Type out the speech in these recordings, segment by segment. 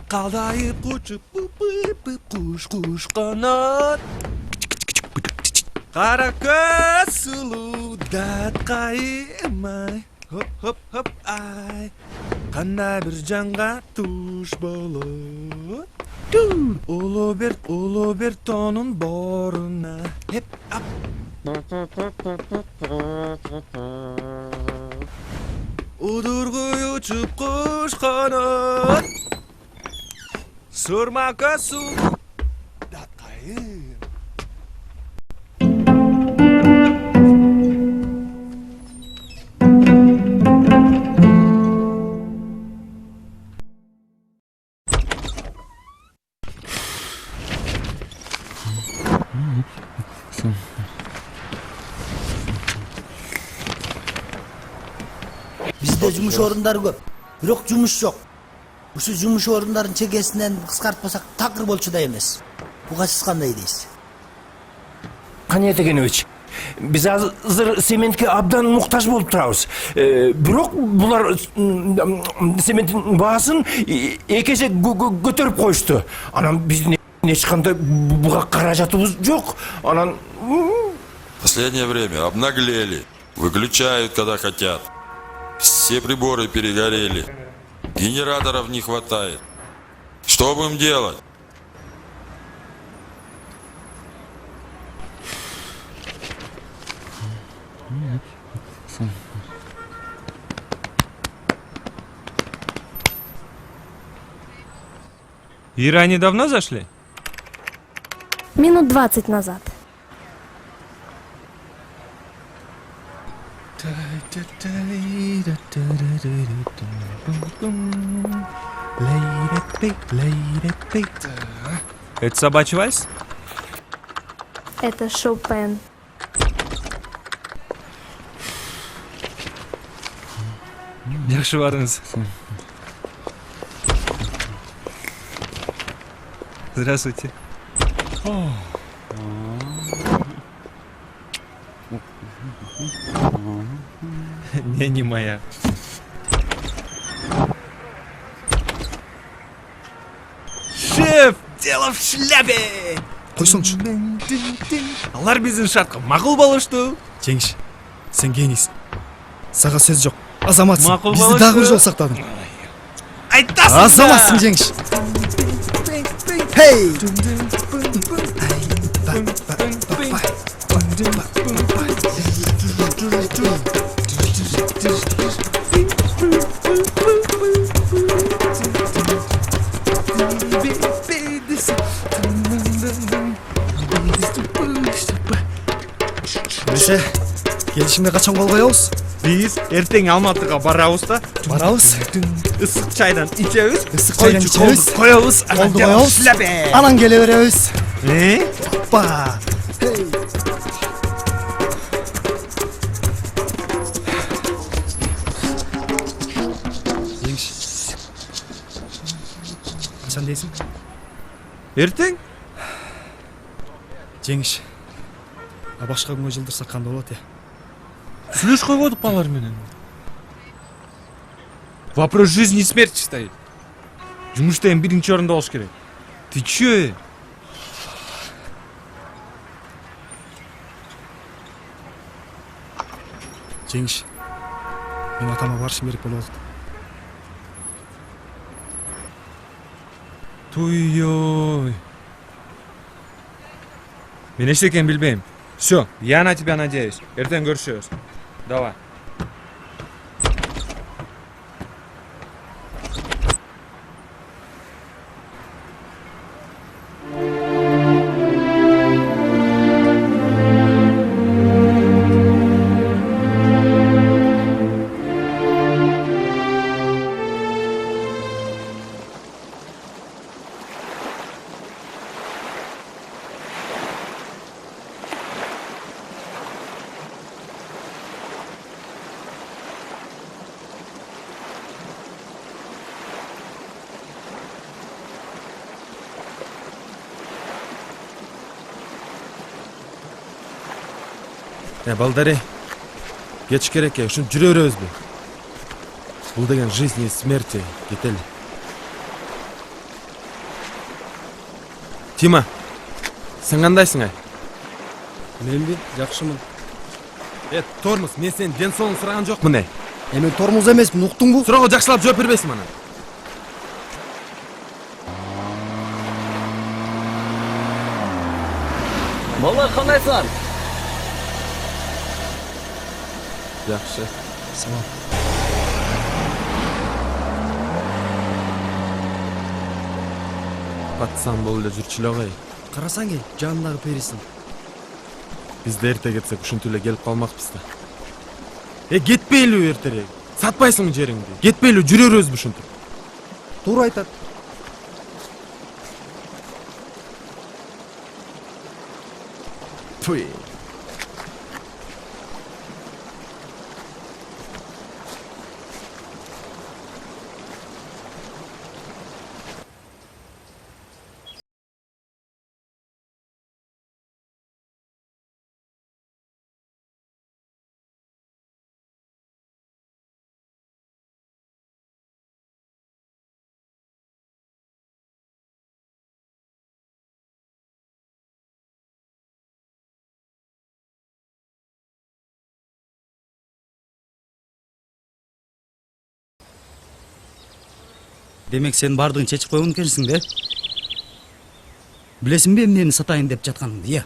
Kaldayıp uçup kuş kanat. Kara göz sulu dat kaymay. Hop hop hop ay. Kanda bir canға tuş bolot. Ulu bir tonun boruna. Hep up. Udurguy uçup kuş kanat. Surma göz sulu dat kaymay. Bizde jumuş orundары көп. Бирок жумуш жок. Ушул жумуш орундарын чекесинен кыскартпасак такыр болчу да эмес. Буга сиз кандай дейсиз? Каният Эгенович, биз азыр сементке абдан муктаж болуп турабыз. Бирок булар сементтин баасын эки эсе көтөрүп коюшту. Анан биздин эч кандай буга каражатыбыз жок. Анан Последнее время обнаглели, выключают, когда хотят. Все приборы перегорели, генераторов не хватает. Что будем делать? Ира, они давно зашли? Минут 20 назад. Это собачий вальс? Это Шопен. Yaxshi borыңыз. Здравствуйте. Не моя. Шеф, дело в шляпе. Койсоңчу. Алар биздин шартка макул болушту. Жеңиш, сен генийсиң. Сага сөз жок. Азаматсың. Макул Бизди болушту. дагы бир жол сактадың. Айтасың да. Азаматсың, Жеңиш. Хей! Неше, келишимге качан кол коебуз? Биз эртең Алматыга барабыз да. Барабыз. Ысык чайдан ичебиз. Ысык чайдан ичебиз. Коебуз. Колду коебуз. Шляпе. Анан келе беребиз. Опа. Хей! Жеңиш. Качан дейсиң? Эртең? Жеңиш. А башка күнгө жылдырсак кандай болот, Сүйлөшкөй койдук алар менен. Вопрос жизни и смерти стоит. Жумушта эми биринчи орунда болуш керек. Ты чё? Жеңиш. Мен атама барышым керек болуп атат. Туй-ой. Мен эчтекени билбейм. Все, я на тебя надеюсь. Эртең көрүшөбүз. Давай. Балдари, кеч керек ушинтип жүрө беребизби? Бул деген жизнь и смерти. Кетели. Тима, сен кандайсың ай? Менби жакшымын. Тормуз, мен сенин ден соолугуңду сураган жокмун эй. Мен тормуз эмесмин, уктуңбу? Суроого жакшылап жооп бербейсиң анан. Бала кандайсың? Жакшы. Салам. Патсан болуп эле жүрчү эле ой. Карасаң эй, жанындагы перисин. Биз да эрте кетсек ушинтип эле келип калмакпыз да. Кетпейлиби эртерээк? Сатпайсыңбы жериңди? Кетпейлиби, жүрө беребизби ушинтип? Туура айтат. Туй. Демек сен бардығын чечип койгон экенсиң да? Билесиңби эмнени сатайын деп жатканыңды, иә?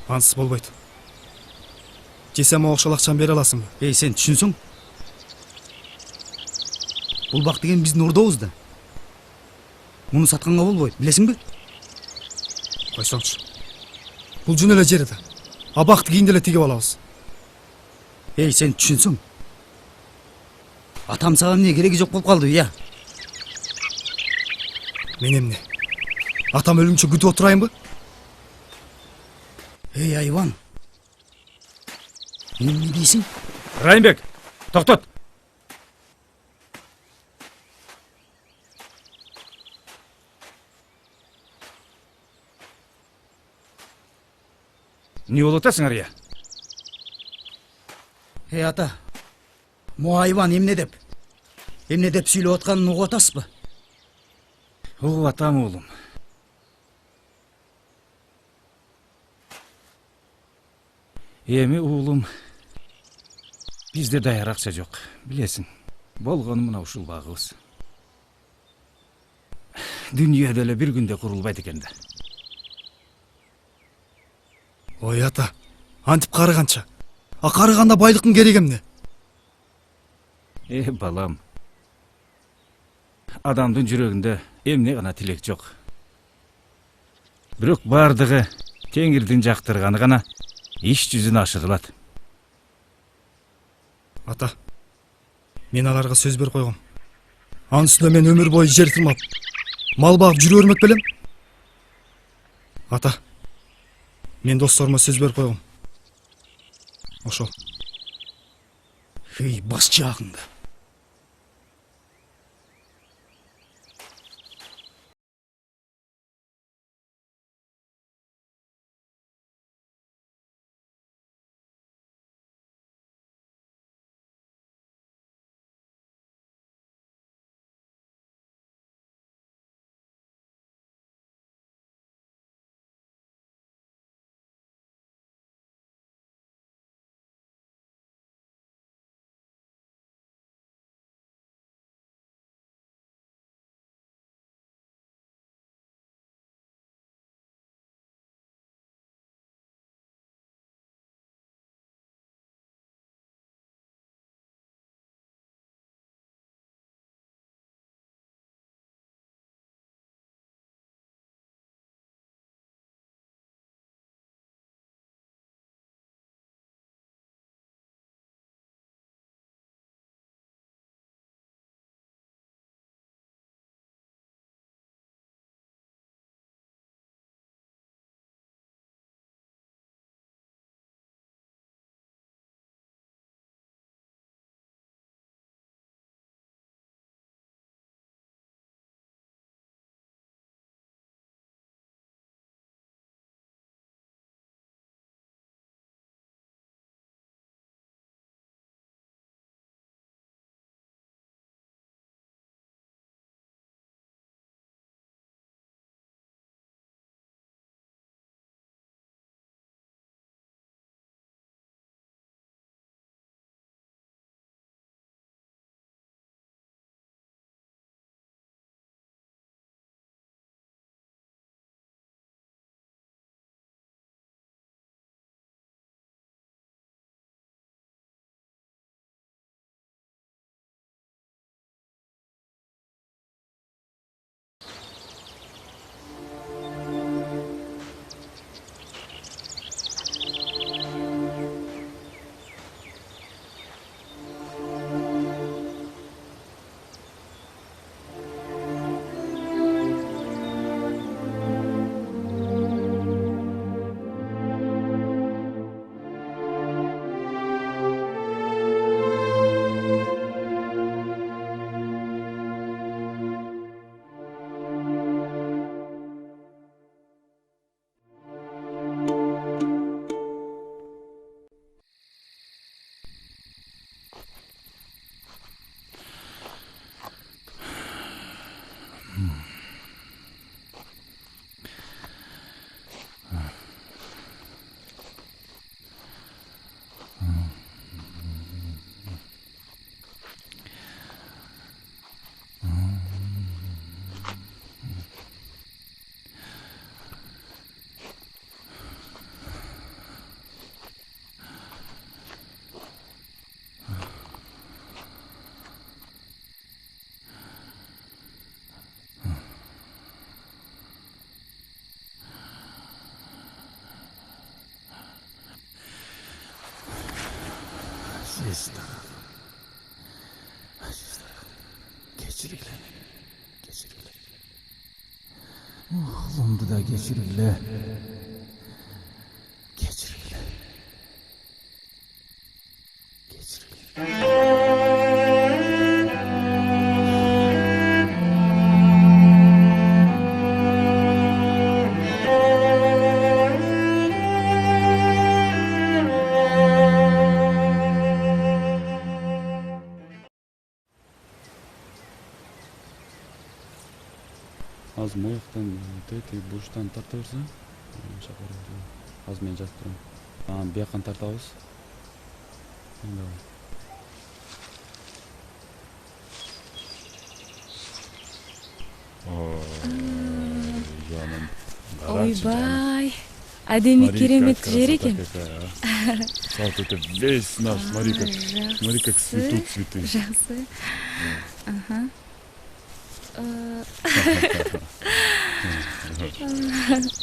Ансыз болбойт. Жесем окшол акчаны бере аласыңбы? Эй, сен түшүнсүң? Бул бак деген биздин урдобуз да. Муну сатканга болбойт, билесиңби? Койсоңчу. Бул жөн эле жер да. Абакты кийинде эле тигип алабыз. Эй, сен түшүнсүң? Атам сага эмне кереги жок болуп калды, иә? Мен эмне? Атам өлүмчө күтүп отурайынбы? Эй, айван. Эмне дейсиң? Райымбек, токтот. Не болуп атасыңар, я? Эй, ата. Мо айван эмне деп сүйлөп атканын угуп атасызбы? Угуп атам, уулум. Эми уулум, бизде даяр акча жок, билесиң. Болгону мына ушул багыбыз. Дүнүйө деле бир күндө курулбайт экен да. Ой ата, антип карыганча. А карыганда байлыктын кереги эмне? Балам. Адамдын жүрөгүндө эмне гана тилек жок. Бирок бардыгы Теңирдин жактырганы гана иш жүзүнө ашырылат. Ата, мен аларга сөз берип койгом. Анын үстүнө мен өмүр бою жер тырмап, мал багып жүрө бермек белем. Ата, мен досторума сөз берип койгом. Ошол. Эй, бас жагыңды. Geçirgile. Geçirgile. Oğlumdu da geçirgile. Geçirgile. Geçirgile. Az moyoqdan tey burchdan tartaversa, shaqar. Az men jasib turaman. Mana bu yoqdan tartamiz. Ойбай, әдемі керемет жер екен. Вот это весь наш, смотри, как цветут цветы. Жақсы. Ага.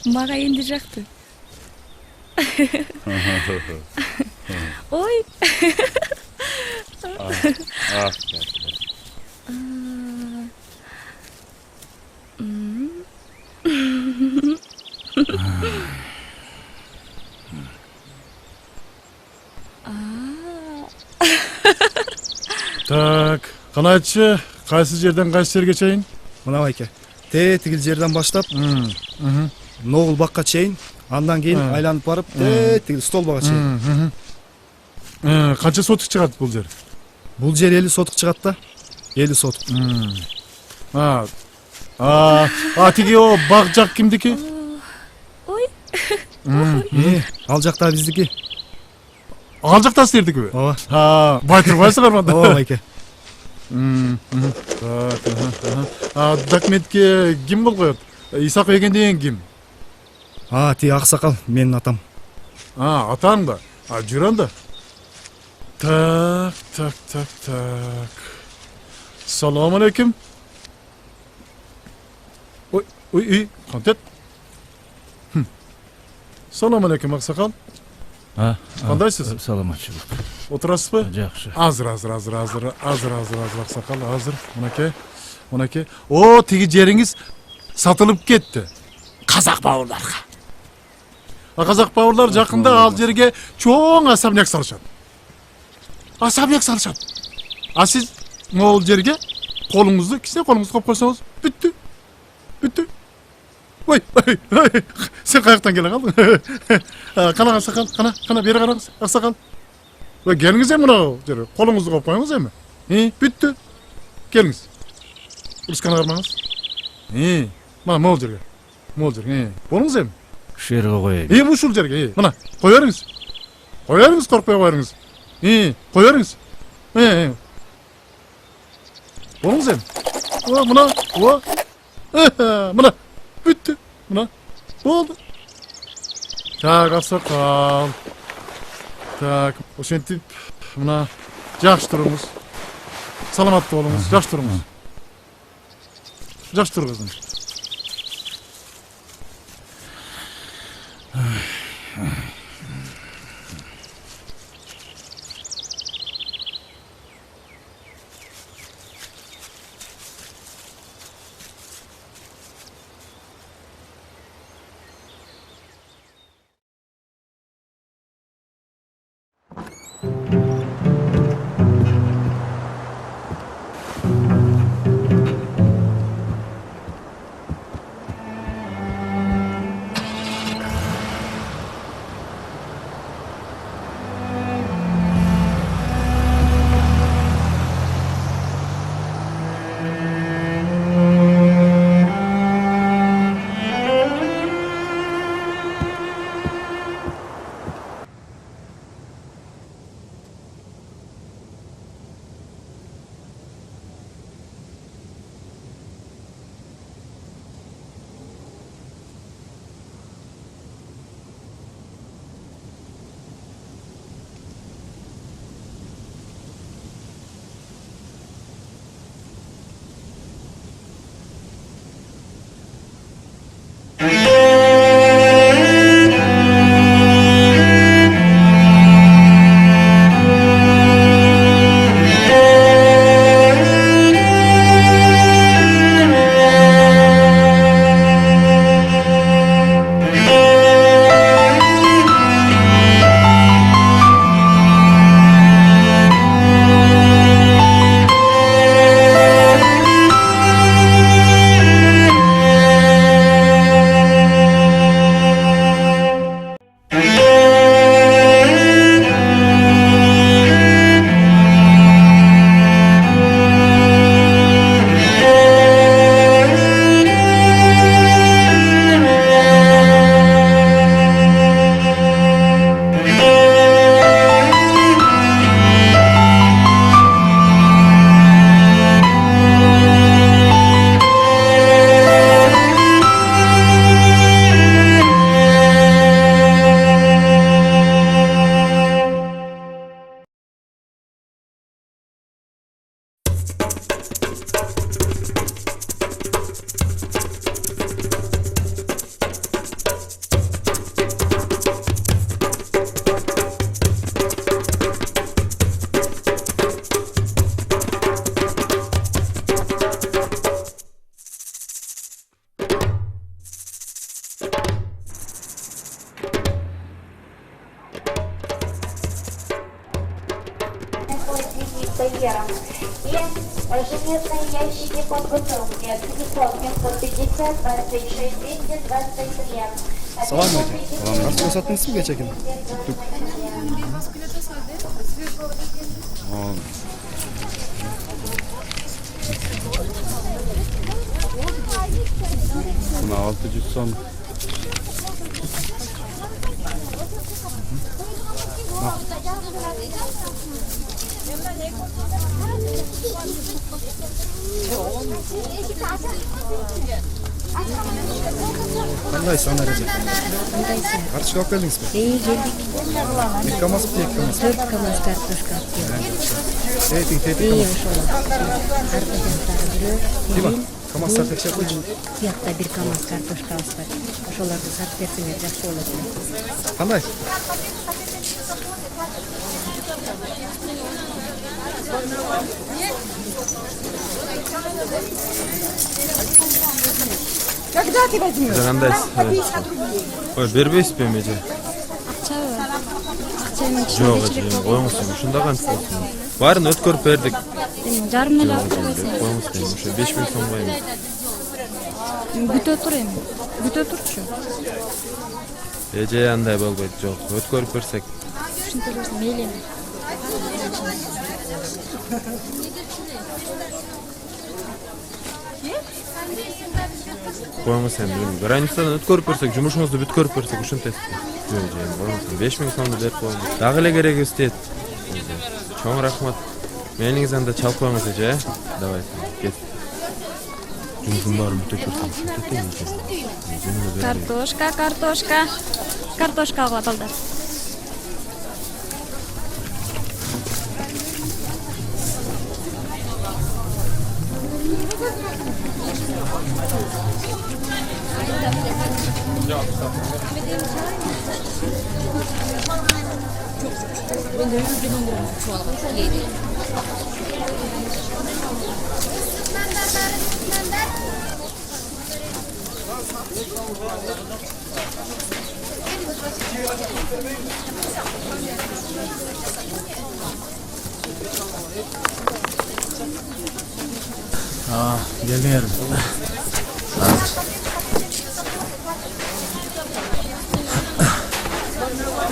Маған енді жақты. Ой. Так, қана айтшы, қайсы жерден қайсы жерге чейін? Мына байке. Тигил жерден баштап, Ноғыл баққа чейін, андан кейін айланып барып, тигил столбаға чейін. Қанша сотық шығады бұл жер? Бұл жер 50 сотық шығады да. 50 сотық. Тиги о бақ жақ кімдікі? Ой. Ал жақта біздікі. Ал жақта сіздердікі бе? Ооба. Байтыр байсыңар манда? Ооба байке. Документке кім бол қояды? Исақ Еген деген кім? Ти ақсақал, менің атам. Атаң ба? Жүр анда. Так. Салам алейкум. Ой, қантет. Салам алейкум, ақсақал. Қандайсыз? Саламатшылық. Отырасыз ба? Жақсы. Азыр, ақсақал, азыр. Мұнаке. О, тегі жеріңіз сатылып кетті. Қазақ бауырларға. Қазақ бауырлар жақында ал жерге чоң особняк салышады. Сіз ол жерге қолыңызды, кісіне қолыңызды қойып қойсаңыз, бүтті. Ой, сен қаяқтан келе қалдың? Қана ақсақал, қана бері қараңыз, ақсақал. Келіңіз мынау жер, қолыңызды қойып қойыңыз еме. Бүтті. Келіңіз. Ұрысқаны қармаңыз. Мына мол жерге. Болыңыз еме. Шерге қойайын. Мұшыл жерге. Мына, қойарыңыз. Қорқпай қойарыңыз. Қойарыңыз. Болыңыз еме. Мына. Бүтті. Мына. Болды. Так, ақсақал. Так, ошентип, мына, жақсы тұрыңыз. Саламатты болыңыз, жақсы тұрыңыз. Жақсы тұрыңыз. конвейером. И железные ящики подготовки. Телефон 550 26 223. Салам алейкум. Картошка саттыңызбы кечекин? Мына 600 сом. Кандайсыз ана Реза? Картошка алып келдиңизби? Келдик. Бир КамАЗбы, 2 КамАЗ? 4 КамАЗ картошка алып келдик. Тети КамАЗ. Дима, КамАЗдар текшерип койчу. Биякта 1 КамАЗ картошка алышпайт. Ошолорду сатып берсеңер жакшы болот эле. Кандай? Когда ты возьмешь? Кандайсыз? Ой, бербейсизби эже? Жок, эже, коюңуз эми. Ушунда кантип болсун? Баарын өткөрүп бердик. Жарым эле алып койсоң. Коюңуз эми, ошо 5000 сомго эми. Бүтө тур эми. Бүтө турчу. Эже андай болбойт, жок. Өткөрүп берсек. Ушинте берсем мейли эми. Коюңуз эми, границадан өткөрүп берсек, жумушуңузду бүткөрүп берсек, ушинтесизби? Жок, эже, коюңуз. 5000 сомду берип коюңуз. Дагы эле кереги истейт. Чоң рахмат. Мениңиз анда чалып коюңуз эже, э? Давай, кет. Жумушум баарын бүтөп берсем, ушинтетейин эже. Картошка, картошка. Картошка алып атылды. Geldim.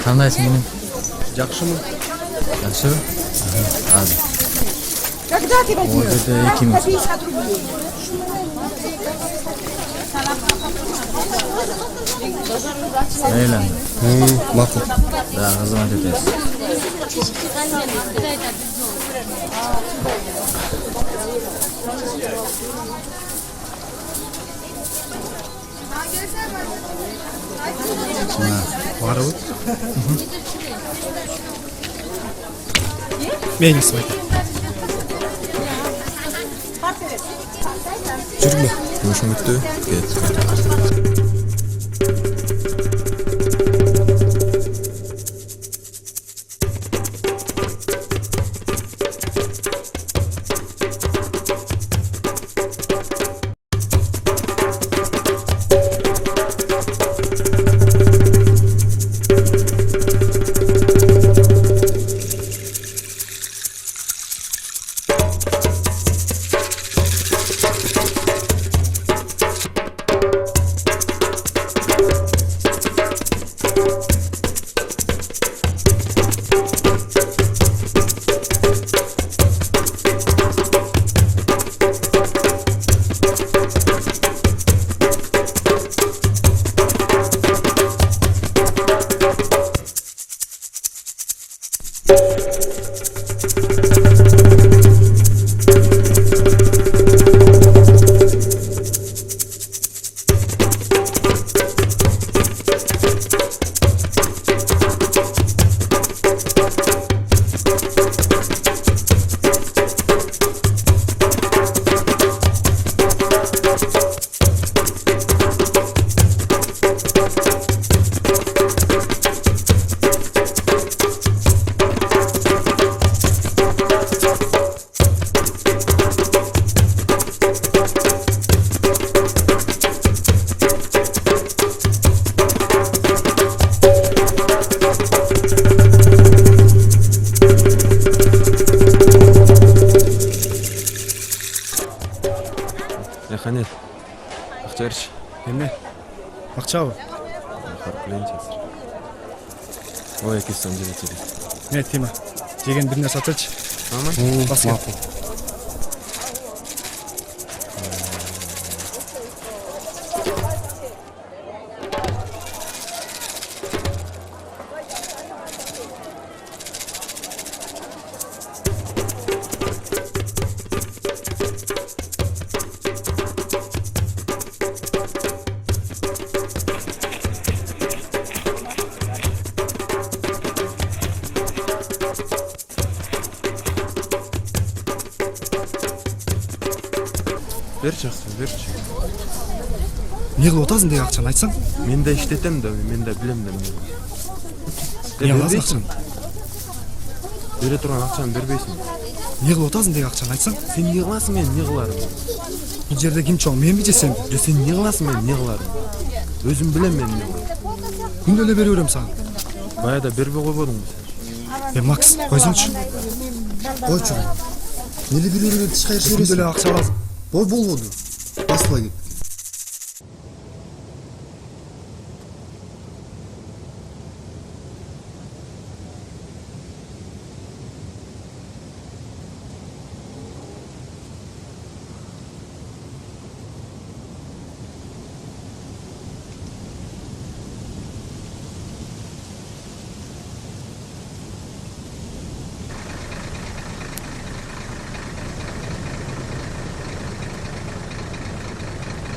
Kandayсың менен? Жакшымы? Жакшы. Азыр. Когда ты возьмешь? Вот это 2000. 50 рублей. Эйлен. Макул. Да, кызмат этесиз. Барыбы? Мен исмайт. Жүргү. Жумушуң бүттү. Кет. акчабы? Пленчес. Ой, эки сом жебечери. Не, Тима. Жеген бир нерсе атырчы. Ама? Бас кел. Берчи акчаны, берчи. Не кылып атасың деген акчаны айтсаң? Мен да иштетем да, мен да билем да. Не кыласың акчаны? Бере турган акчаны бербейсиң. Не кылып атасың деген акчаны айтсаң? Сен не кыласың, мен не кыларым? Бул жерде ким чоң? Менби же сенби? Же сен не кыласың, мен не кыларым? Өзүм билем мен эмне кылам. Күндө эле бере берем сага. Баягыда бербей койбодуңбу сен? Макс, койсоңчу. Койчу. Эмне бере берип тышкайыр Күндө бересиң? эле акча аласың. Болбоду. Басыла кет.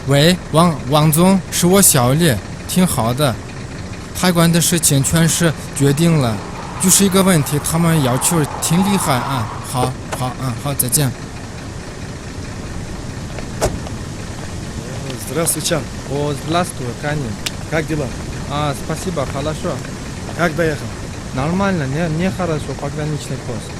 喂，王总，是我小李，挺好的。海关的事情全是决定了，就是一个问题，他们要求挺厉害啊。好，好，再见。Здравствуй, Чан. О, здравствуй, Канин. Как дела? Спасибо, хорошо. Как доехал? Нормально, не хорошо, пограничный пост.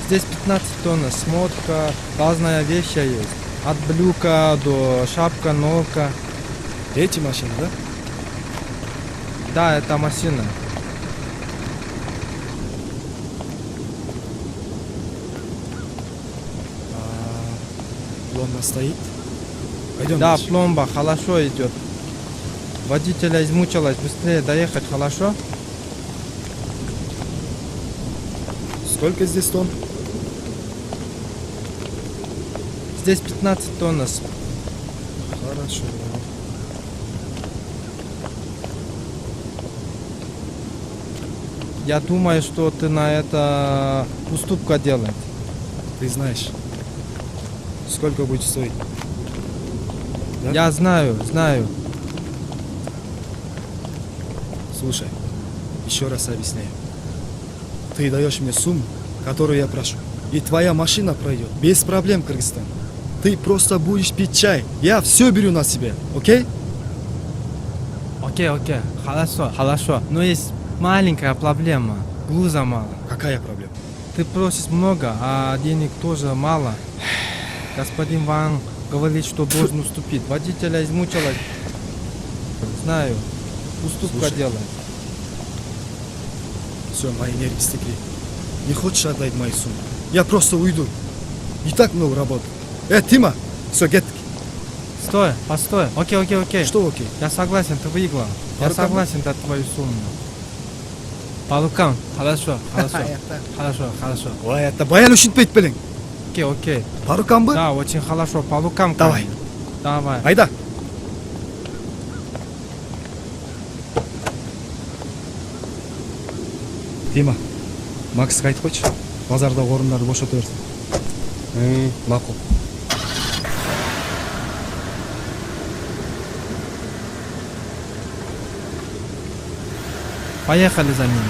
Здесь 15 тонн, смотка, разная вещь есть. От брюка до шапка, ногка. Эти машины, да? Да, это машина. Пломба стоит. Пойдем Да, дальше. пломба хорошо идет. Водителя измучилась, быстрее доехать, хорошо? Сколько здесь тонн? Здесь 15 тонн. Хорошо. Я думаю, что ты на это уступка делать. Ты знаешь, сколько будет стоить? Да? Я знаю. Слушай, еще раз объясняю. Ты даешь мне сумму, которую я прошу. И твоя машина пройдет без проблем, Кыргызстан. Ты просто будешь пить чай. Я все беру на себя, окей? Окей, хорошо. Но есть маленькая проблема. Груза мало. Какая проблема? Ты просишь много, а денег тоже мало. Господин Ван говорит, что должен уступить. Водителя измучилась. Знаю. Уступка Слушай. делать. Все, мои нервы стекли. Не хочешь отдать мою сумму? Я просто уйду. И так много работы. Тима, все, get. Стой, постой. Окей. Что окей? Я согласен, ты выиграл. По Я рукам? согласен дать твою сумму. По рукам. Хорошо. Ой, это баян ушинтпейт белең. Окей. По рукам бы? Да, очень хорошо. По рукам. Давай. Давай. Айда. Тима, Макс айтып койчу. Базарда орундарды бошото берсин. Макул. Поехали за ним.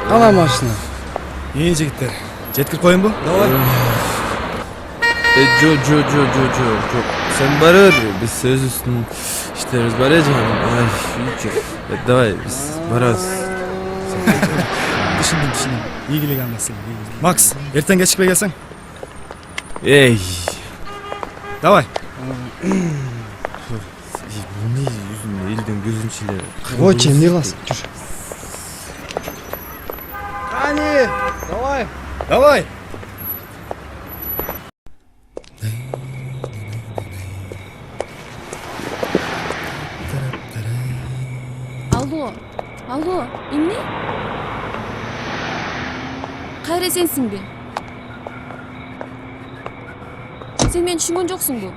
Кана машина. Жигиттер, жеткирип коеюнбу? Давай. Жок. Sen бара бер, биз өзүбүздүн иштерибиз бар жаным. Давай, биз барабыз. Түшүндүм. Ийгилик андасың. Макс, эртең кечикпей келсең. Эй. Давай. Эмне жүзүн элдин көзүнчүлөр. Ой, чем не кыласың? Жүр. Кани, давай. Давай. Алло, эмне? Кайра сенсиңби? Сен мени түшүнгөн жоксуңбу?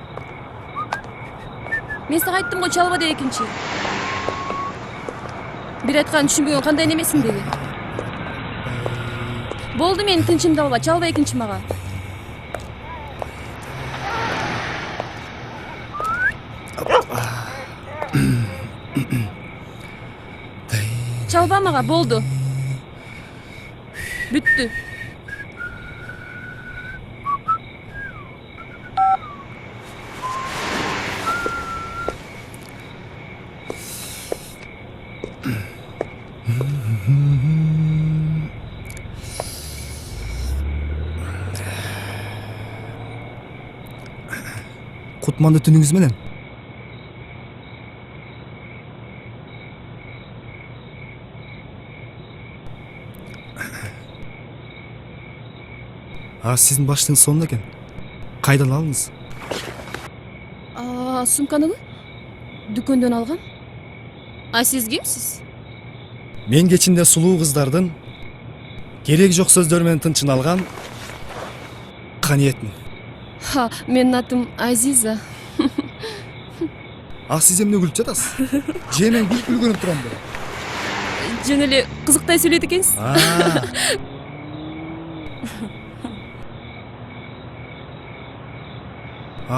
Мен сага айттым го, чалба деп экинчи. Бир айтканын түшүнбөгөн кандай немесиң деги. Болду, мени тынчымды алба, чалба экинчи мага. Чалба мага, болду. Бүттү. Кутманды түнүңүз менен. Сиздин баштыгыңыз сонун экен. Кайдан алдыңыз? Сумканыбы? Дүкөндөн алгам. Сиз кимсиз? Мен кечинде сулуу кыздардын кереги жок сөздөр менен тынчын алган Каниетмин. Менин атым Азиза. Сиз эмне күлүп жатасыз? Же мен күлгөнүп турам да. Жөн эле кызыктай сүйлөйт экенсиз.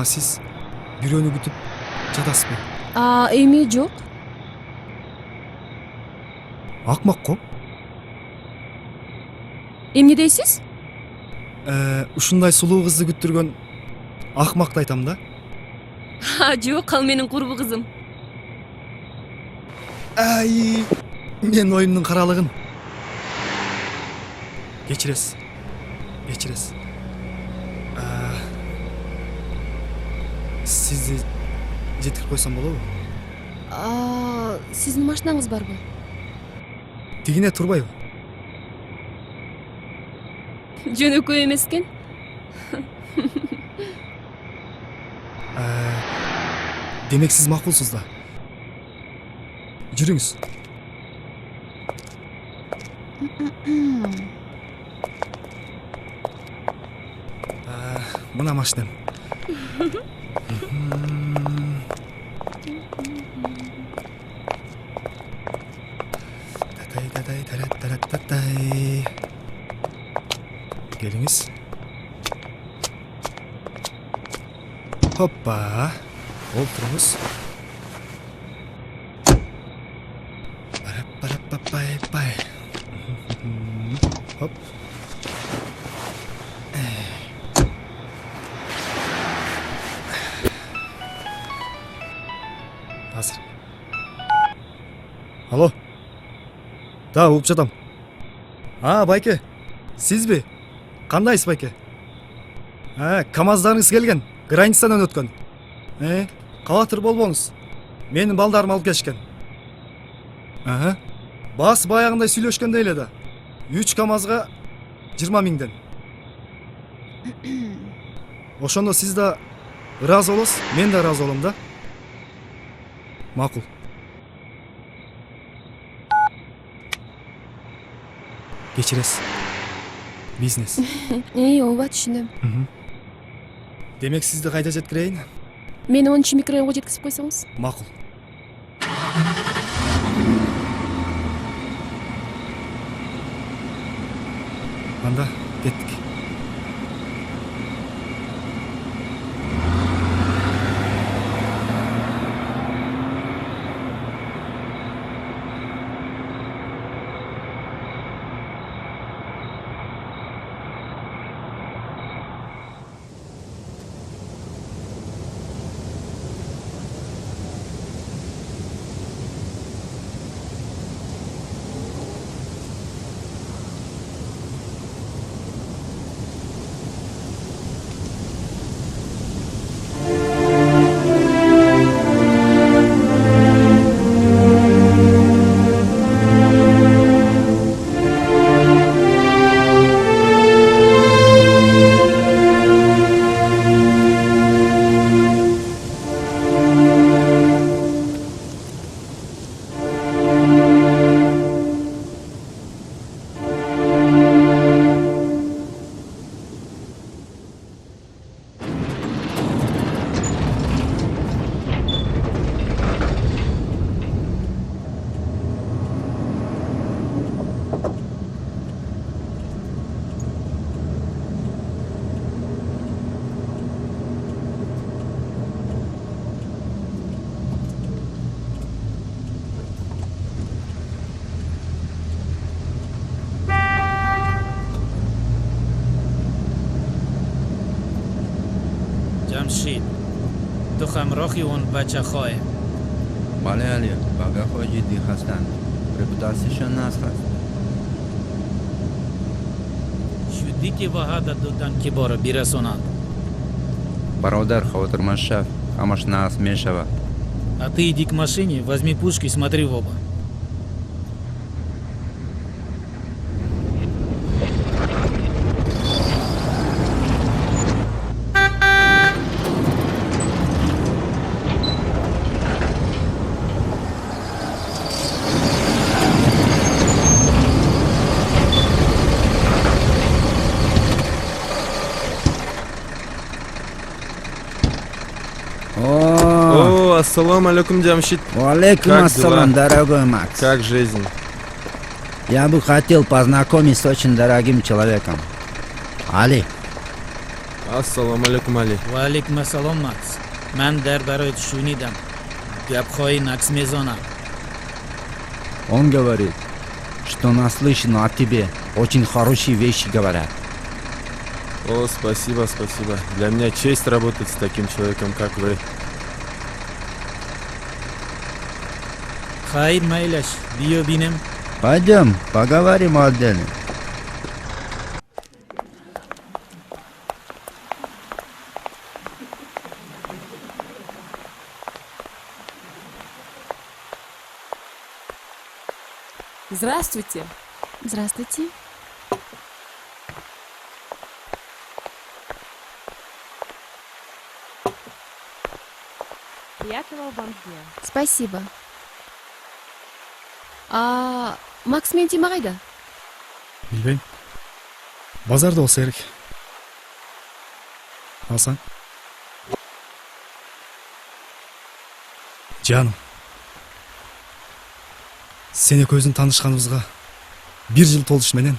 Сиз бирөөнү күтүп жатасызбы? Эми жок. Акмак го. Эмне дейсиз? Ушундай сулуу кызды күттүргөн акмакты айтам да. Жок, ал менин курбу кызым. Мен оюмдун каралыгын. Кечиресиз. Сизди жеткирип койсом болобу? Сиздин машинаңыз барбы? Тигине турбайбы? Жөнөкөй эмес экен. Демек сиз макулсуз да. Жүрүңүз. Мына машинам. Келиңиз. Hoppa. Olturuңuz. Bye. Hop. Hazır. Alo. Да, угуп жатам. Байке. Сизби? Кандайсыз, байке? КамАЗдарыңыз келген. Границадан өткөн. Кабатыр болбоңуз. Менин балдарым алып келишкен. Баасы баягындай сүйлөшкөндөй эле да. 3 КамАЗга 20 миңден. Ошондо сиз да ыраазы болосуз, мен да ыраазы болом да. Макул. Кечиресиз. Бизнес. Ооба, түшүнөм. Демек сизди кайда жеткирейин? Мени 10 микрорайонго жеткизип койсоңуз. Макул. Анда кеттик. رخی اون بچه خواه. بله علی بگاه جدی هستند رپوتاسیشن نست هست شدی که واحد دادن که بارا بیرسونند. برادر خاطر مشف همش نست می شود А ты иди к машине, возьми пушку и смотри в оба. О, ассаламу алейкум, Джамшид. Алейкум Как ассалам, дела? дорогой Макс. Как жизнь? Я бы хотел познакомиться с очень дорогим человеком. Али. Ассаламу алейкум, Али. Ва алейкум ассалам, Макс. Мен дар барои шунидам. Гапхои Макс мезонам. Он говорит, что наслышан о тебе. Очень хорошие вещи говорят. О, спасибо, спасибо. Для меня честь работать с таким человеком, как вы. Хайр майлаш, биё бинем. Пойдем, поговорим отдельно. Здравствуйте. Здравствуйте. Приятного вам дня. Спасибо. А Макс мен Тима қайда? Bilbeyim. Базарда болса керек. Алсаң. Жаным. Сені көзін танышқанымызға 1 жыл толыш менен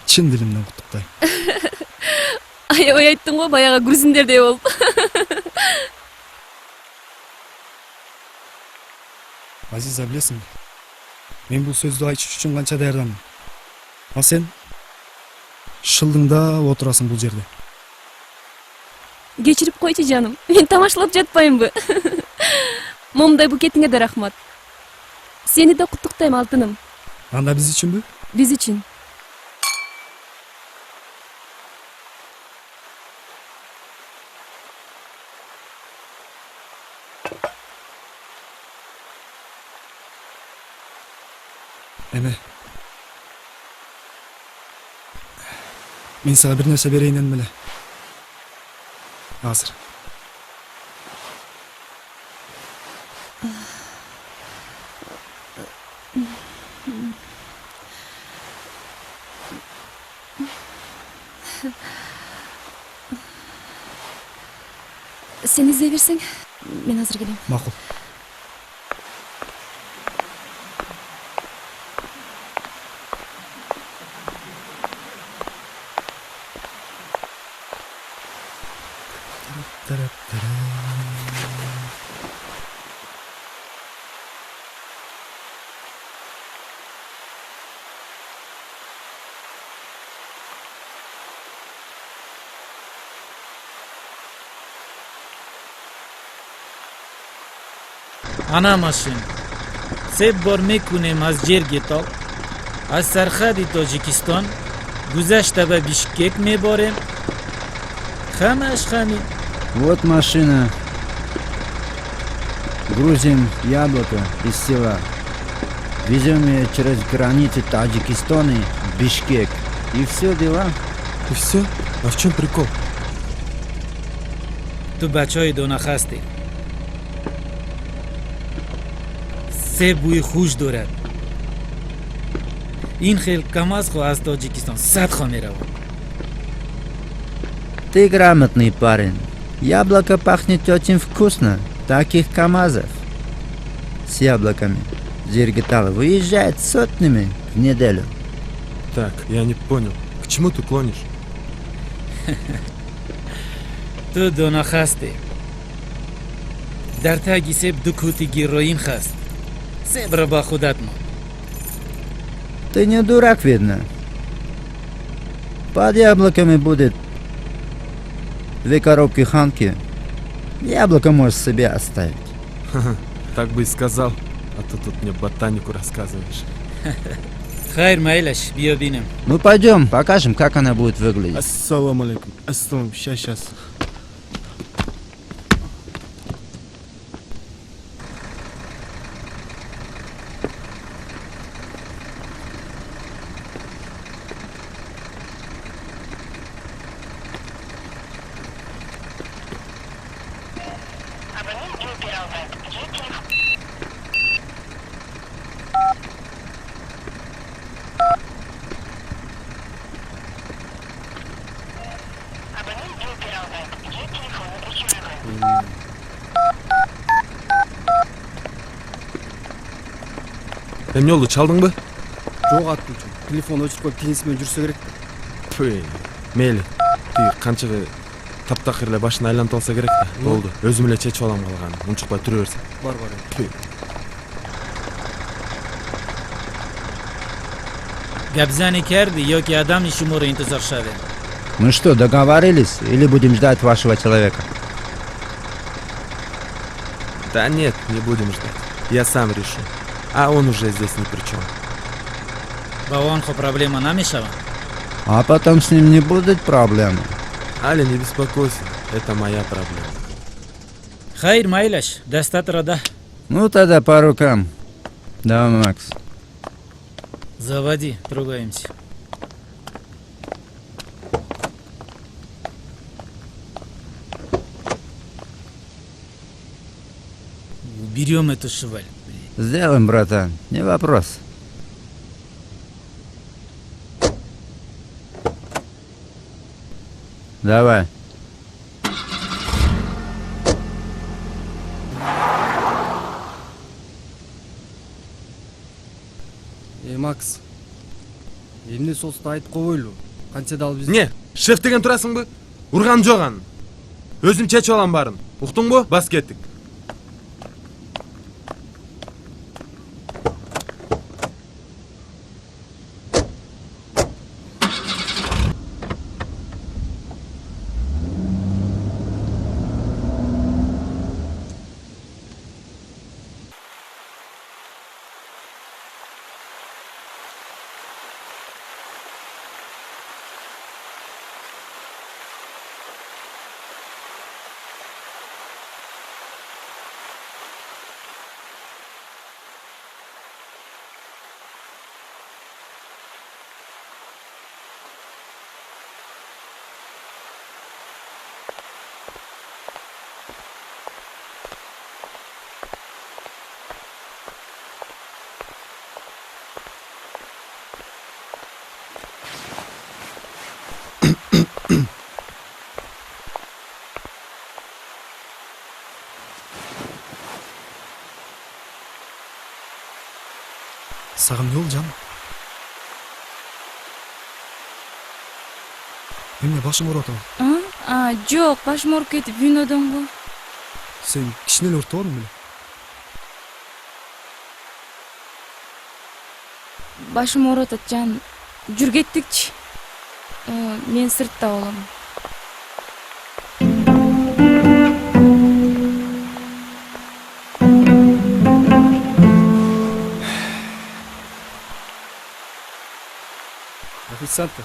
чын дилимден құттықтаймын. Аябай айттың ғой баяғы грузиндердей болып. Азиза, білесің бе? Мен бұл сөзді айтыш үшін қанша даярдамын. Ал сен шылдыңда отырасың бұл жерде. Кечирип койчу жаным. Мен тамашалап жатпаймынбы? Момундай букетиңе да рахмат. Сени да куттуктайм, алтыным. Анда биз үчүнбү? Биз үчүн. Эме. Мен сага бир нерсе берейин беле. Азыр. Сен издей берсең, мен азыр келем. Макул. Ана машин. Се бор мекунем аз Джергетал, аз Сархади Тоджикистан, гузашта ба Бишкек меборем. Хамаш хами. Вот машина. Грузим яблоко из села. Везем ее через границы Таджикистана в Бишкек. И все дела. И все? А в чем прикол? Ту бачаи донахасти. Се буи хуш дорад. Ин хел камаз хо аз Таджикистан 100 хо меравад. Ты грамотный парень. Яблоко пахнет очень вкусно. Таких КамАЗов с яблоками Джергетал выезжает сотнями в неделю. Так, я не понял. К чему ты клонишь? Ту донахасти. Дар таги себ дукути героин хаст. Себ раба худат мо. Ты не дурак, видно. Под яблоками будет 2 коробки ханки, Яблоко можешь себе оставить. Так бы и сказал, а то тут мне ботанику рассказываешь. Хайр, Майлаш, биобинем. Ну пойдем, покажем, как она будет выглядеть. Ассаламу алейкум. Ассалам, сейчас. Эмнелду чалдың ба? Жоқ аттымчы. Телефон өчүрүп коюп кийинсимен жүрсө керек. Пүй, мейли. Тиги канчага таптакыр эле башын айлантып алса керек да. Болду. Өзүм эле чечип алам калганын. Унчукпай тура берсең. Бар. Пүй. Габзани керди, ёки адам шумора интизор шаве. Ну что, договорились? Или будем ждать вашего человека? Да нет, не будем ждать. Я сам решу. А он уже здесь ни при чем. Баванхо проблема намешала? А потом с ним не будет проблемы. Аля, не беспокойся, это моя проблема. Хайр, Майлаш, достаточно да. Ну тогда по рукам. Да, Макс. Заводи, трогаемся. Уберем эту шваль. Сделаем, братан, не вопрос. Давай. Макс. Эмне солсту айтып койбойлу. Канча дал биз. Не, шеф деген турасыңбы? Урган жок анын. Өзүм чечип алам баарын. Уктуңбу? Бас кеттик. Сагым не болду, жаным? Эмне башым ооруп атабы? Жок, башым ооруп кетип винодон го. Сен кичине эле ортободуң беле? Башым ооруп атат, жан. Жүр кеттикчи. Мен сыртта болом. Официантка.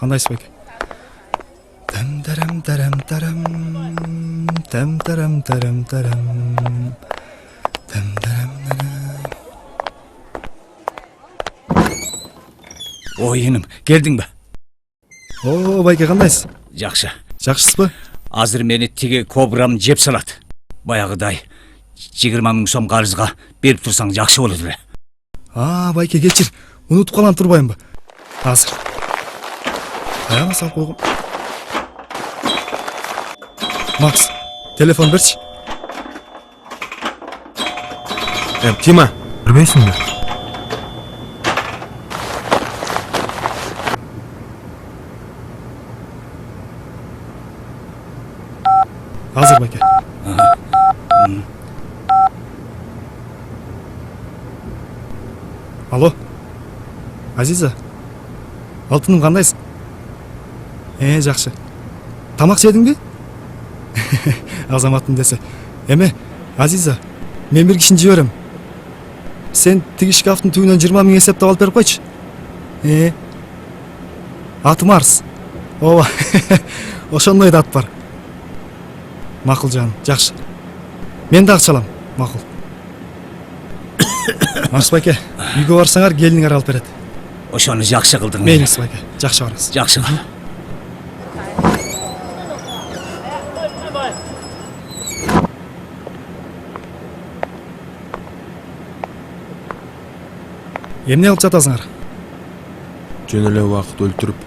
кандайсыз байке? Там-тарам тарам тарам. Там-тарам тарам тарам. Там-тарам тарам. Ой, енім, келдің бі? О, байке кандайсыз? Жақшы. Жакшысыз ба? Азыр мені тиги кобрам жеп салат. Баягыдай 20 000 сом карызга берип турсаң жакшы болот эле. Байке кечир. Унутуп калган турбаймынбы? Азыр. Аяма салып койгом. Макс, телефон берчи. Тима, билбейсиңби? Азыр байке. Алло. Азиза. Алтыным кандайсың? Жакшы. Тамак жедиңби? Азаматым десе. Эме, Азиза, мен бир кишини жиберем. Сен тиги шкафтын түбүнөн 20 000 эсептеп алып берип койчу. Атым Арс. Ооба. Ошондой да ат бар. Макул жаным, жакшы. Мен да акча алам. Макул. Арс байке, үйгө барсаңар келиниңер алып берет. Ошону жакшы кылдың. Мейли байке, жакшы барыңыз. Жакшы. Эмне кылып жатасыңар? Жөн эле убакыт өлтүрүп.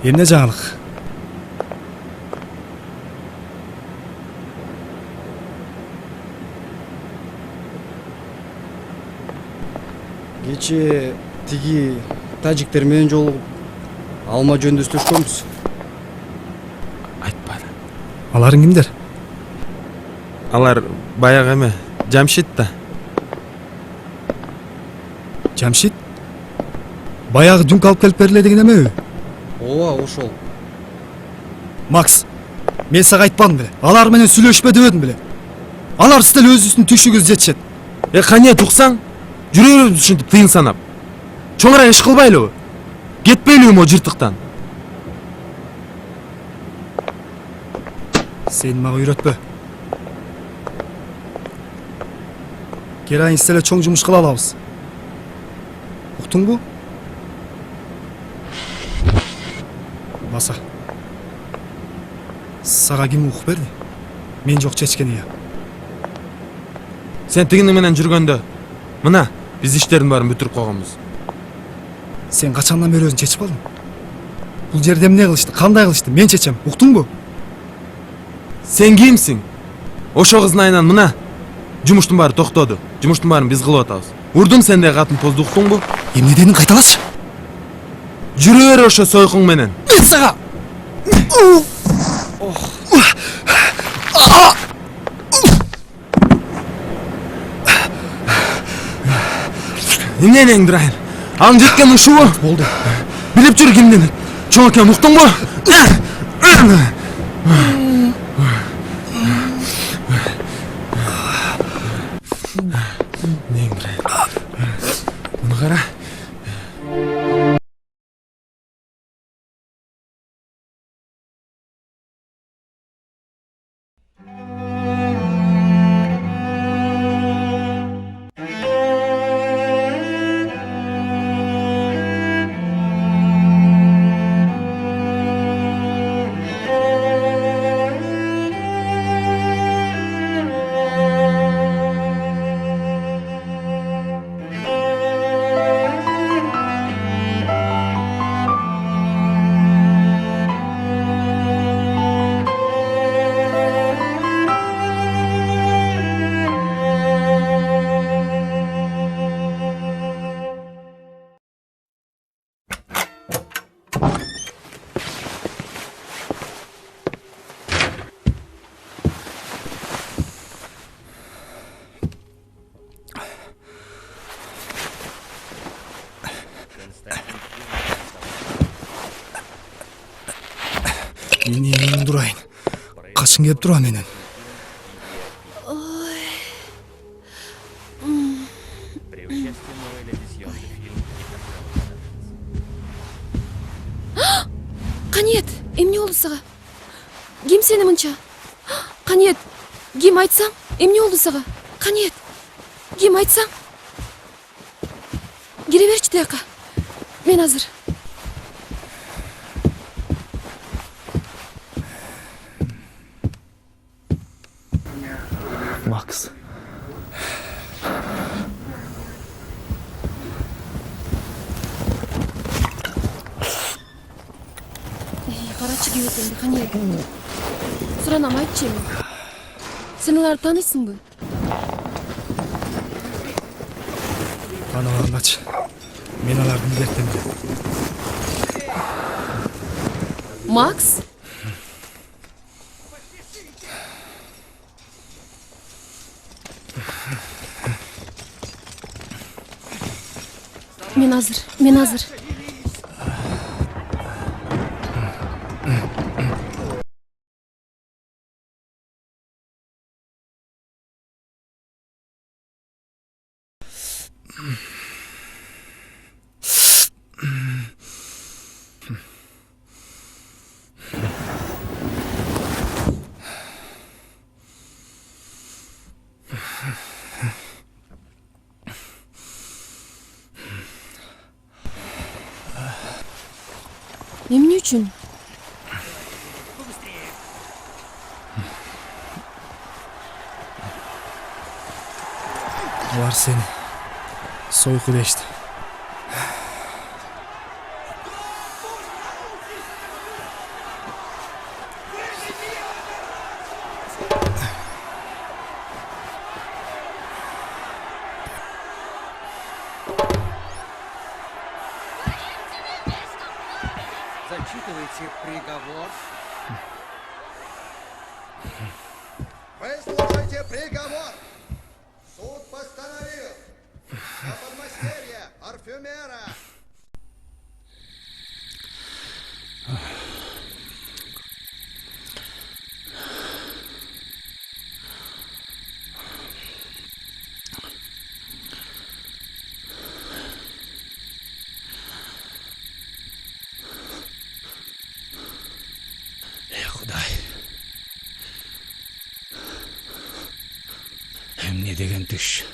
Эмне жаңылык? Кече тиги тажиктер менен жолугуп алма жөнүндө сүйлөшкөнбүз. Айтпады. Аларың кимдер? Алар баягы эме, Жамшит да. Жамшит? Баягы дүнк алып келип бериле деген эмеби? Ооба, ошол. Макс, мен сага айтпадым беле. Алар менен сүйлөшпө дебедим беле. Алар сиздер өзүбүздүн түшүгүбүздү жетишет. Кане туксаң? Жүрөбүз ушинтип тыйын санап. Чоңура иш кылбайлыбы? Кетпейлиби мо жыртыктан? Сен мага үйрөтпө. Керайын силер чоң жумуш кыла алабыз. Уктуңбу? Баса. Сага ким ук берди? Мен жок чечкени. Сен тигини менен жүргөндө, мына биз иштердин баарын бүтүрүп койгонбуз. Сен качандан бери өзүң чечип алдың? Бул жерде эмне кылышты? Кандай кылышты? Мен чечем. Уктуңбу? Сен кимсиң? Ошо кыздын айынан мына жумуштун баары токтоду. Жумуштун баарын биз кылып атабыз. Урдум сенде катын позду, уктуңбу? Эмне дедиң, кайталачы? Жүрө бер ошо сойкуң менен. Мен сага. Эмнени аңдырайын? Аң жеткен ушубу? Болду. Билип жүр кимден? Чоң экен, уктуңбу? Муну кара. Мен durayın. Kaçın gelip duran menen. Ким сени мынча? Канет, ким айтсаң? Эмне болду сага? Канет, ким айтсаң? Кире берчи тияка. Мен азыр. Макс. Карачы кебетемди, Канет. Суранам, айтчы эми. Сен аларды тааныйсыңбы? Тааныбагандачы. Мен алардын бертемди. Макс? Мен азыр. Эмне үчүн? Алар сени сойку дешти. Зачитывайте приговор. Выслушайте приговор. Суд постановил на подмастерье парфюмера. Құдай. Эмне деген түш.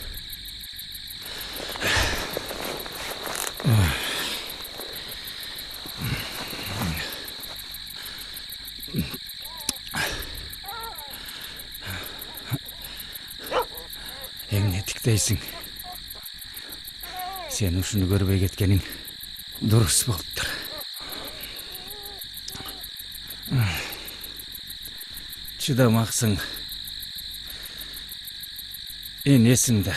Эмне тиктейсиң? Сен ушуну көрбөй кеткениң дурус болуптур. Чыдамаксың. Энесиңде.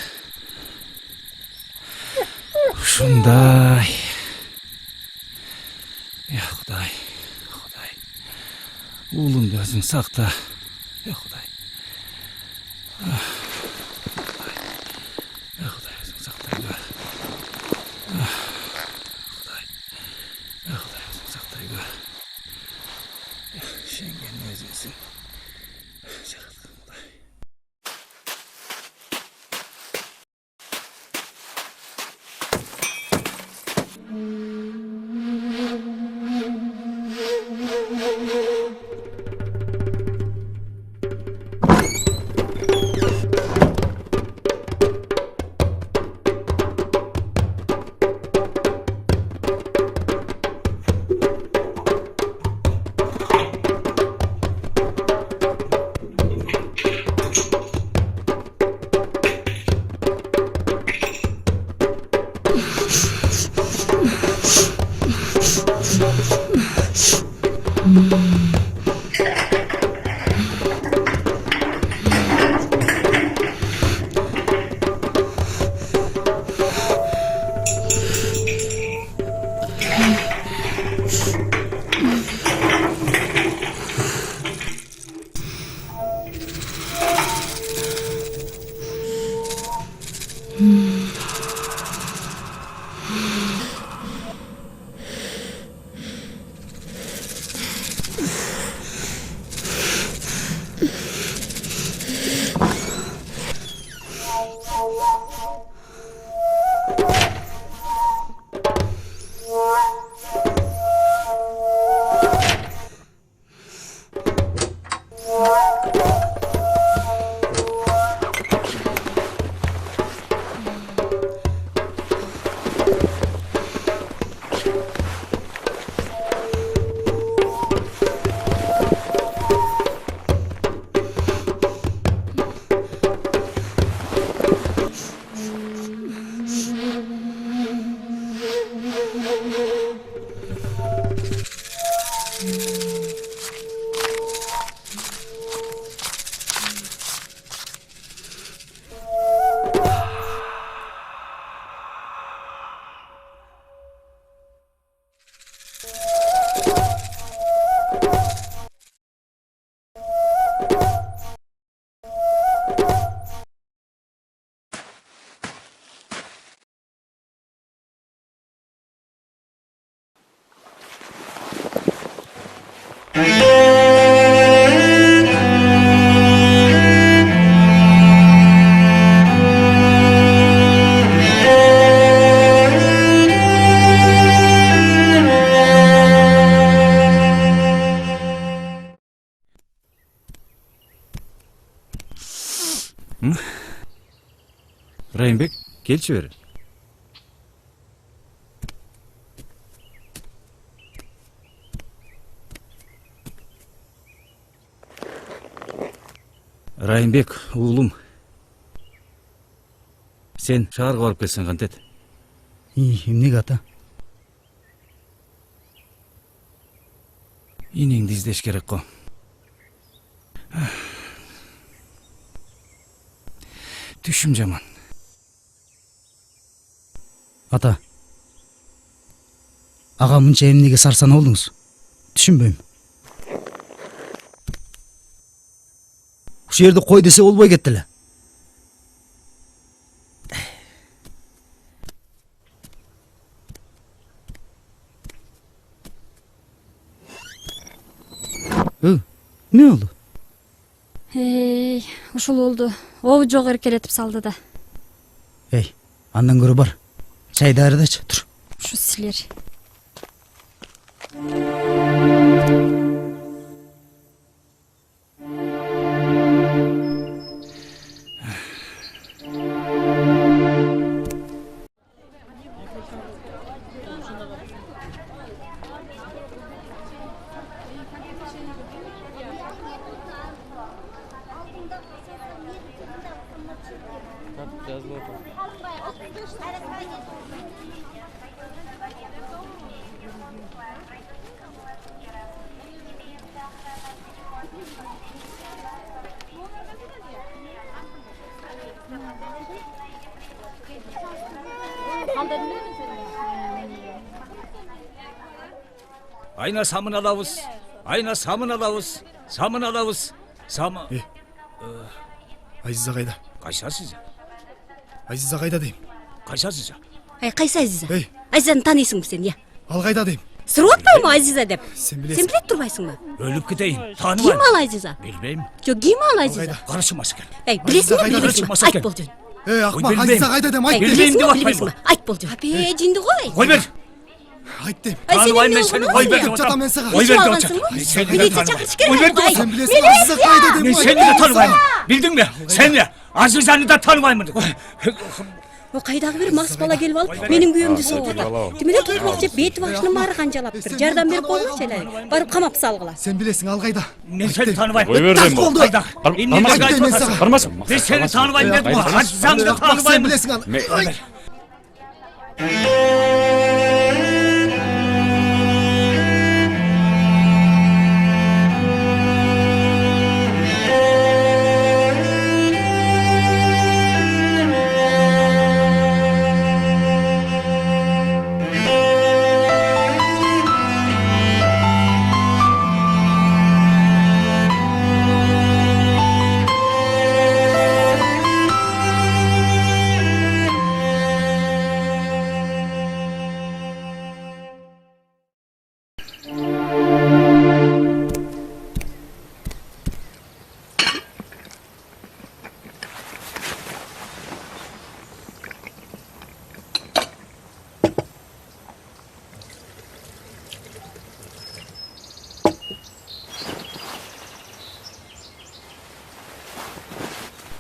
Ушундай. Құдай. Уулумду өзүң сакта. Құдай. Құдай өзүң сактай көр. Құдай өзүң сактай көр. Шенген өзүсүң. Райымбек, келчи бери. Райымбек, уулум. Сен шаарга барып келсең кантет? Эмнеге ата? Инеңди издеш керек го. Түшүм жаман. Ата. Ага мынча эмнеге сарсана болдуңуз? Түшүнбөйм. Ушул жерде кой десе болбой кетти эле. Не болду? Ушул болду. Обу жок эркелетип салды да. Андан көрө бар. Чай дайырдачы, тур. Ушу силер. Айна самын алабыз. Айна самын алабыз. Самын алабыз. Самы. Азиза кайда? Кайсасыз? Азиза кайда дейм? Кайсасыз? Кайсы Азиза? Азизаны тааныйсыңбы сен, Ал кайда дейм? Сурап атпайбы Азиза деп? Сен билесиң. Сен билет турбайсыңбы? Өлүп кетейин. Ким Тааныбайм. ал Азиза? Билбейм. Жок, ким ал Азиза? Карышмас экен. Билесиңби, билбейсиңби? Айт болду. Акмак, Азиза кайда дейм? Айт. Билбейм деп атпайм. Айт болду. Жинди кой. Кой бер. Айт дейм. Тааныбайм мен сени, кой бер деп атам. Кой бер деп атам. Милиция чакырыш керек. Кой бер деп атам. Сен билесиң, Азиза кайда дейм? Мен сени де тааныбайм. Билдиңби? Сени Азизаны да тааныбаймын. Кайдагы бир мас бала келип алып, менин күйөөмдү согуп атат. Тимеле турмак жеп бети башына мары канжалаптыр. Жардам берип койгучу эле. Барып камап салгыла. Сен билесиң, ал кайда? Мен сени тааныбайм. Кой бер дейм. Кайда? Бармасың. Мен сени тааныбайм дедим. Азизаны да тааныбаймын. Сен билесиң,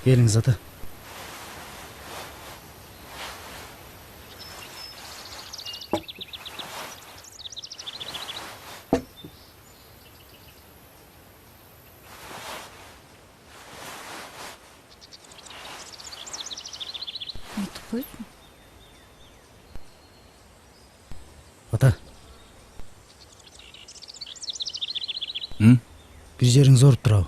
Келиңиz ата. Ата. Бир жериңиз ооруп турабы?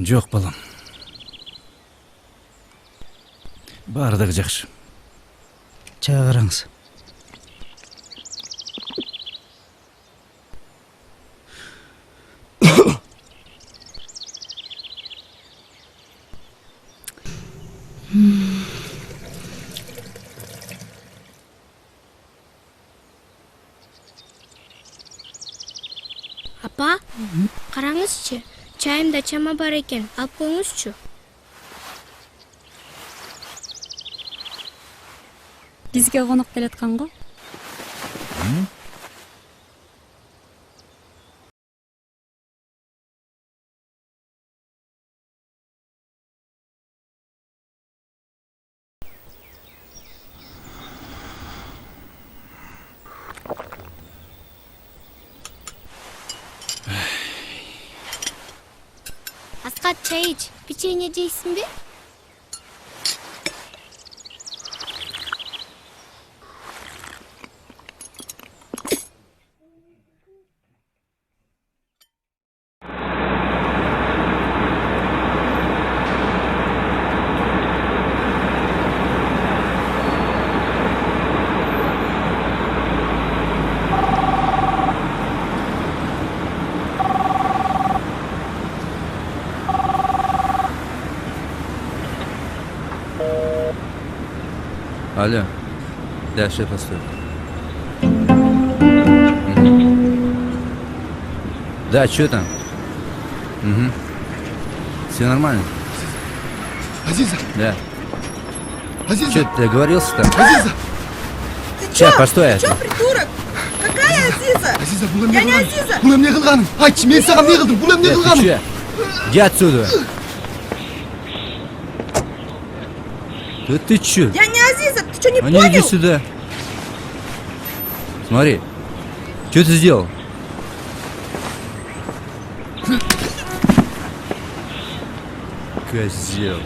Жок, балам. Баардыгы жакшы. Чай караңыз. Апа, караңызчы. Чайымда чама бар экен, алып коюңузчу. Бизге конок келаткан го. Асқат, чай іч. Печенье жейсің бе? Алло. Да, шеф, постой. Да, что там? Угу. Все нормально? Азиза! Да. Азиза! Что, ты договорился там? Азиза! Сейчас, постой. Чё, придурок? Какая Азиза? Азиза, бұл Я не Азиза! Бұл не қылғаның? Айтшы, мен саған не қылдым? Бұл не Ты қылғаның? че? Иди отсюда. Да ты че? Я не Азиза, ты что, не А не иди понял? сюда. Смотри. Что ты сделал? Козел.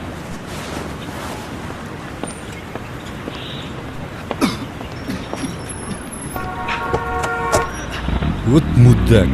Вот мудак.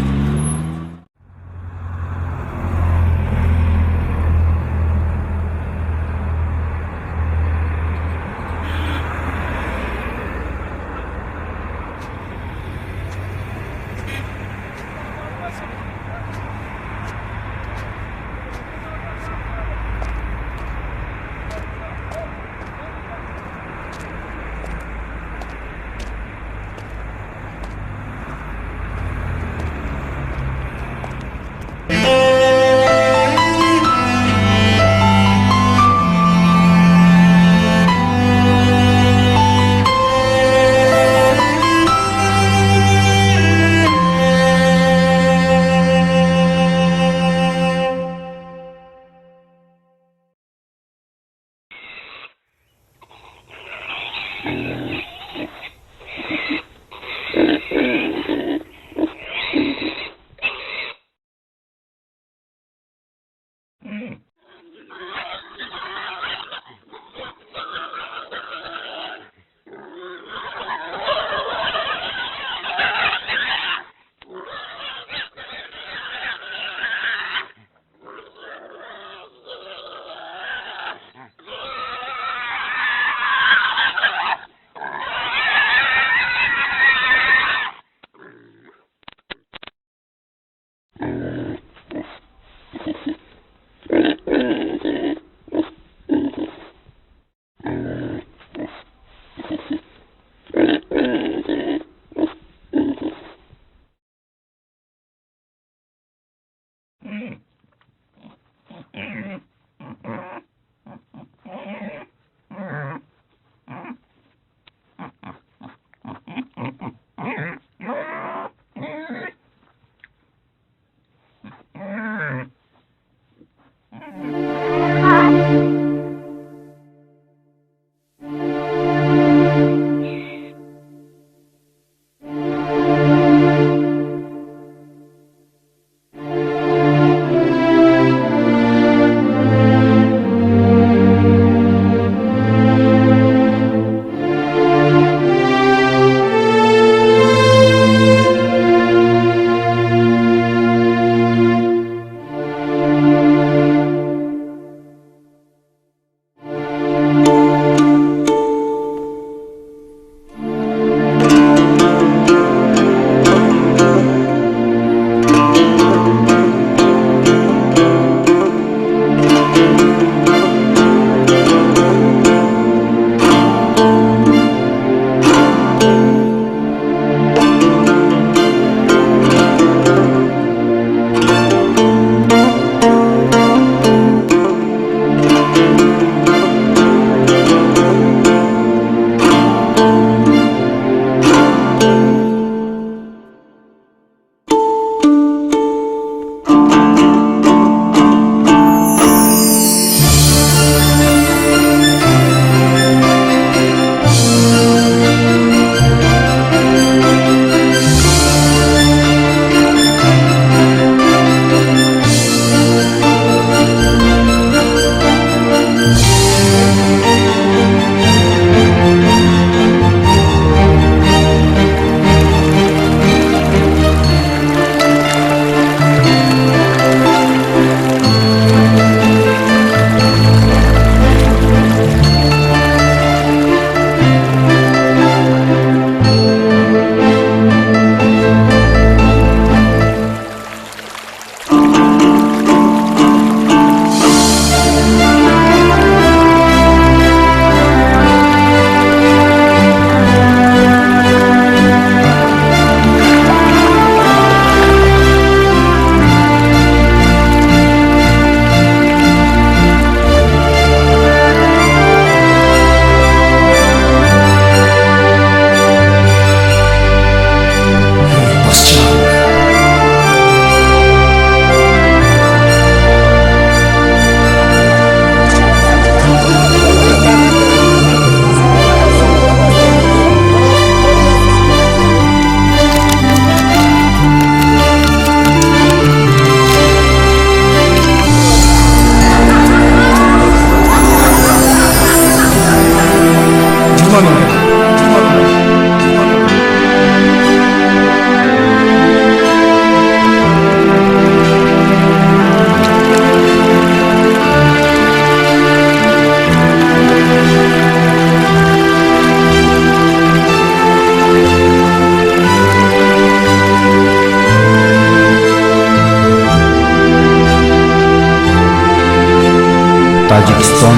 Таджикистан,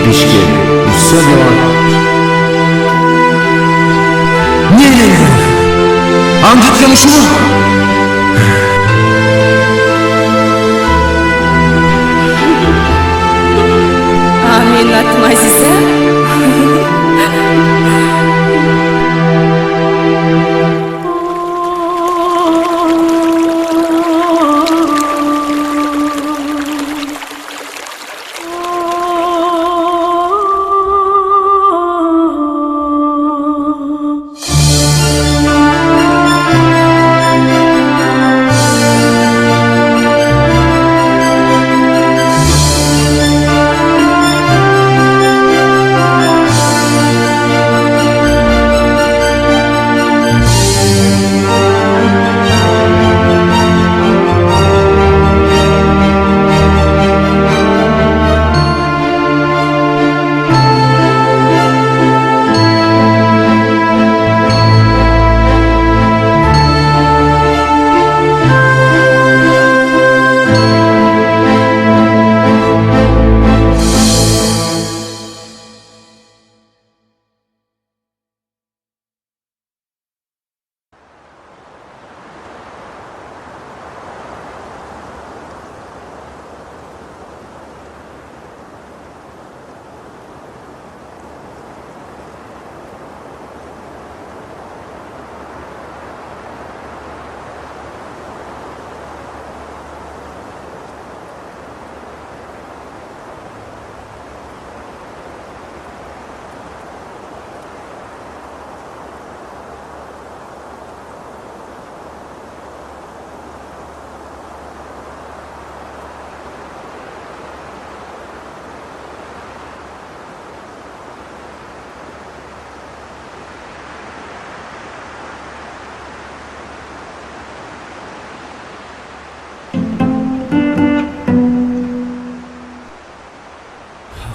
Бишкек. Все дела. Не-не-не. Аңдыткен ушуну. Менің атым Азиза.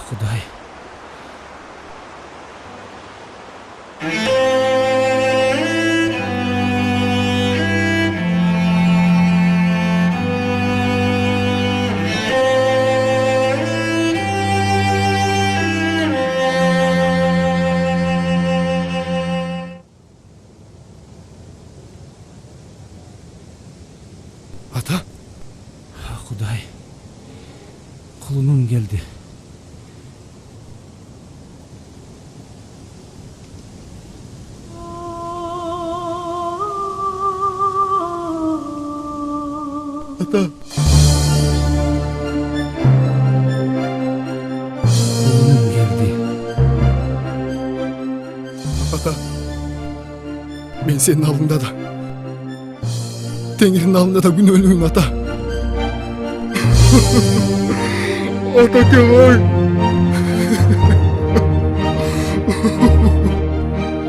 Құдай. Ата? Құдай. Құлыным келді. Ата. Құлыным келді. Ата. Мен senin алдыңда да. Теңірдің алдында да күн өлігін ата. Атакем ой.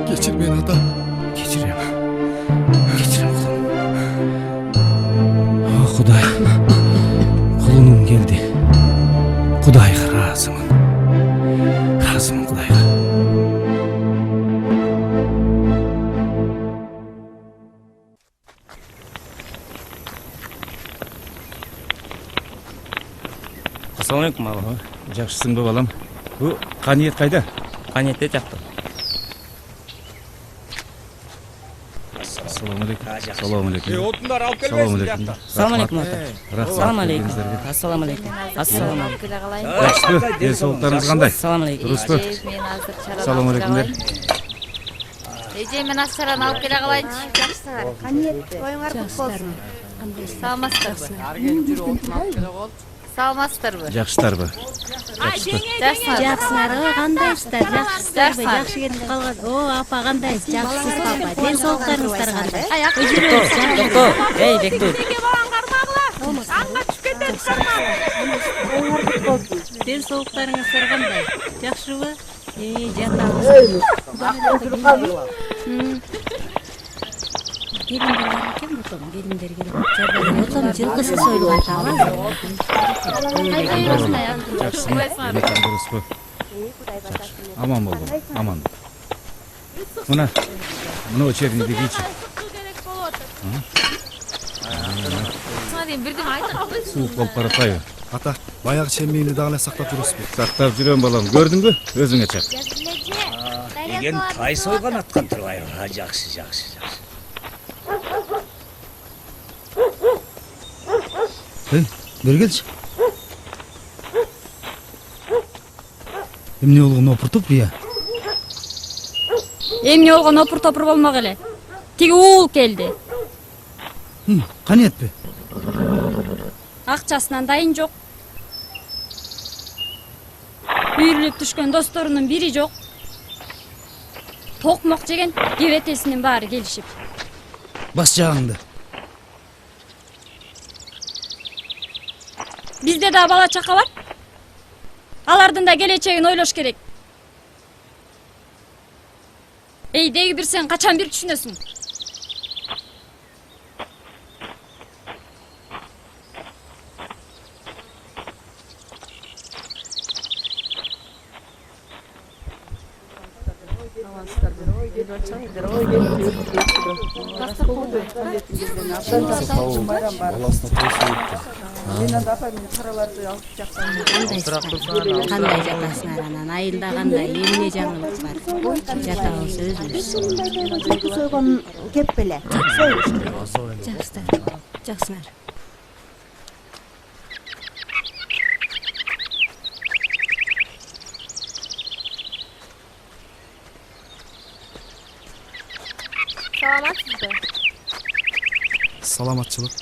Geçir beni ata. Geçirem. Geçirem құлым. Құдай. Құлыным келді. Құдайға разымын. Разымын Құдайға. Ассалаумалейкум аға. Жақсысың ба балам? Бұл қаниет қайда? Қаниетте жақты. Ассалаумалейкум. Ассалаумалейкум. Отындар алып келмейсің. Ассалаумалейкум ата. Ассалаумалейкум. Ассалаумалейкум. Ассалаумалейкум. Жақсы. Денсаулықтарыңыз қандай? Ассалаумалейкум. Дұрыс па? Ассалаумалейкумдер. Эже мен ашчараны алып келе калайынчы. Жакшысыңар. Каниет, тоюңар кут болсун. Саламатсыздарбы? Саламатсыздарбы? Жақсыларбы? Жақсыңар, қандайсыздар? Жақсыздарбы? Жақсы келіп қалған. О, апа қандайсыз? Жақсысыз папа. Денсаулықтарыңыздар қандай? Доктор, ей, доктор. Денсаулықтарыңыздар қандай? Жақсы ба? Жатамыз. Келіндер бар екен бұтым, келіндер келіп. Бұтым жылқысы сойлған тағы. Жақсымын, елекен дұрыс бұл. Аман бол, аман. Мұна очеріне де кейші. Суық болып қаратайы. ата баягы чеммени дагы эле сактап жүрөсүзбү? Сактап жүрөм балам, көрдүңбү? Өзүңө чак. Деген тай сойгон аткан турбайбы? Жакшы. Бери келчи. Эмне болгон опуртуп бия? Эмне болгон опур-топур болмок эле. Тиги уул келди. Каниетпи? Акчасынан дайын жок. Үйрүлүп түшкөн досторунун бири жок. Токмок жеген кебетесинин баары келишип. Бас жагыңды. Бизде да бала чака бар. Алардын да келечегин ойлош керек. Эй, деги бир сен качан бир түшүнөсүң? Кандай жатасыңар анан айылдаганда эмне жаңылык бар? Жата болсо өзүбүз. Сойгон кеп беле. Жаксыңар. Саламатсызбы? Саламатчылык.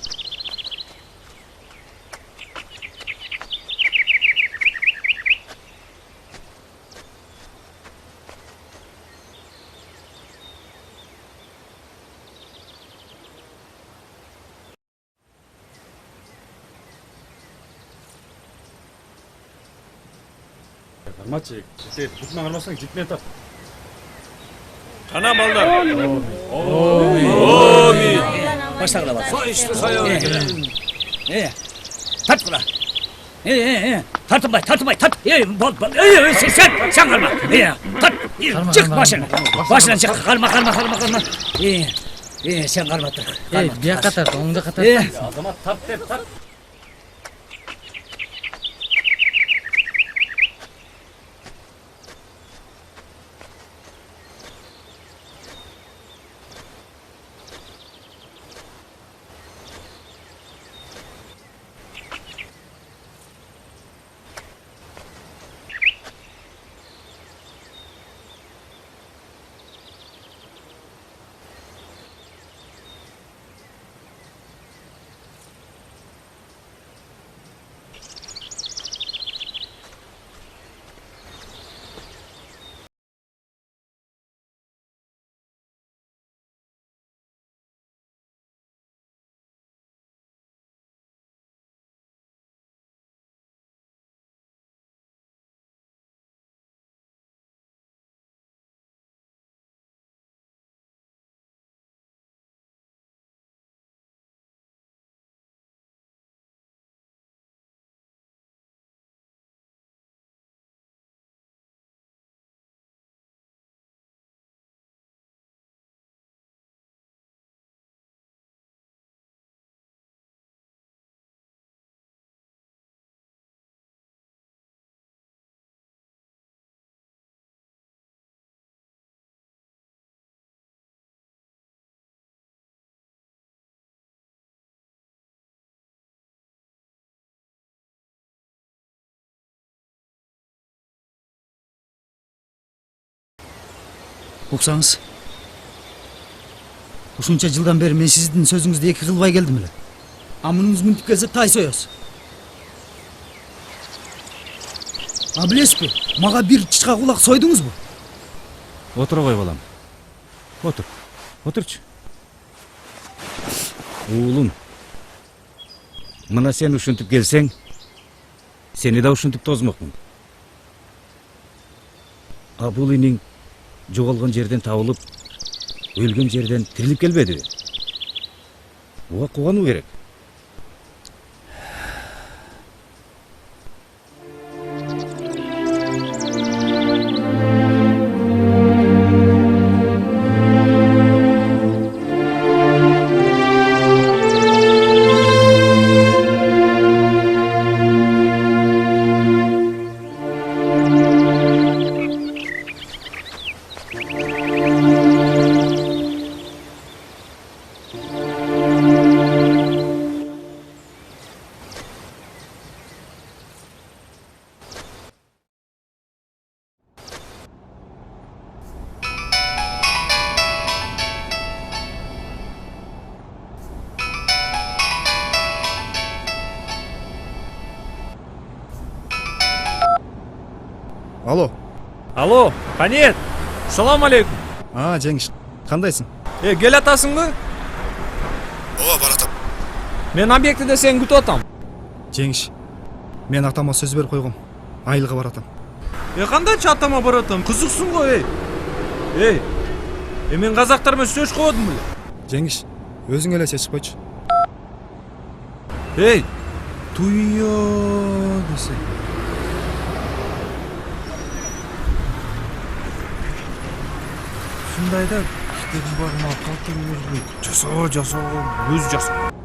Арматчик, сен бутман алмасаң житмен тап. Кана балдар. Баштагыла бар. Сойышты соя. Тарт кыла. Тартынбай, тарт. Бол. Sen kalma. Tart. Çık başına. Başına çık. Kalma. Sen kalma. Bir yakka tart, oңда катар. Азамат тарт. Уксаңыз. Ушунча жылдан бери мен сиздин сөзүңүздү эки кылбай келдим эле. А мунуңуз мынтип келсе тай соёсуз. А билесизби, мага бир чычка кулак сойдуңузбу? Отур кой балам. Отурчу. Уулум. Мына сен ушинтип келсең, сени да ушинтип тозмокмун. А бул иниң жоголгон жерден табылып, өлгөн жерден тирилип келбедиби? Буга кубануу керек. Алло. Алло, Канет. Салам алейкум. Жеңиш. Кандайсың? Кел атасыңбы? Ооба, баратам. Мен объектиде сени күтүп атам. Жеңиш. Мен атама сөз берип койгом. Айылга баратам. Кандайча атама баратам? Кызыксың го, мен казактар менен сөз кылбадым беле. Жеңиш, өзүң эле чечип койчу. Туйо десе. Шундайда китебин багыма калтырып өзү жасоо, өзү жасоо.